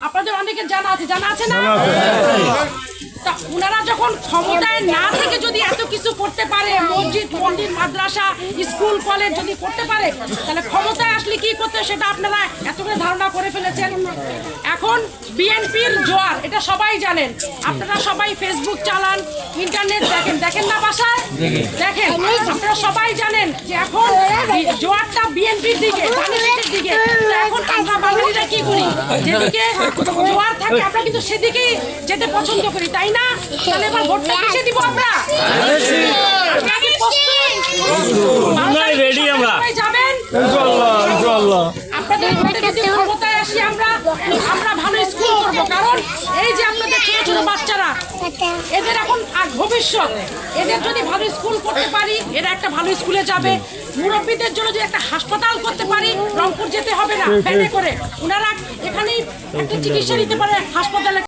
আপনাদের অনেকের জানা আছে না? তা ওনারা যখন ক্ষমতায় না থেকে যদি এত কিছু করতে পারে, মসজিদ মন্দির মাদ্রাসা স্কুল কলেজ যদি করতে পারে, তাহলে ক্ষমতায় আসলে কি করতে সেটা আপনারা এত করে ধারণা করে ফেলেছেন। এখন বিএনপির জোয়ার, এটা সবাই জানেন। আপনারা সবাই ফেসবুক চালান, ইন্টারনেট দেখেন না বাসায়? দেখেন। আপনারা সবাই জানেন যে এখন জোয়ারটা বিএনপির দিকে, ধানের দিকে। এখন আমরা বাঙালিরা কি করি, যেদিকে জোয়ার থাকে আমরা কিন্তু সেদিকেই যেতে পছন্দ করি, তাই না? তাহলে এবার ভোটটা কিসে দিব আমরা? রেডি আমরা যাবেন আপনাদের ভোটে যদি ক্ষমতায় আসি আমরা ভালো স্কুল করবো। কারণ এই যে আপনাদের ছোট ছোট বাচ্চারা, এদের এখন ভবিষ্যৎ, এদের যদি ভালো স্কুল করতে পারি, এরা একটা ভালো স্কুলে যাবে। মুরব্বীদের জন্য যদি একটা হাসপাতাল করতে পারি, রংপুর যেতে হবে না ভ্যানে করে, ওনারা এখানেই একটা চিকিৎসা নিতে পারে হাসপাতালে।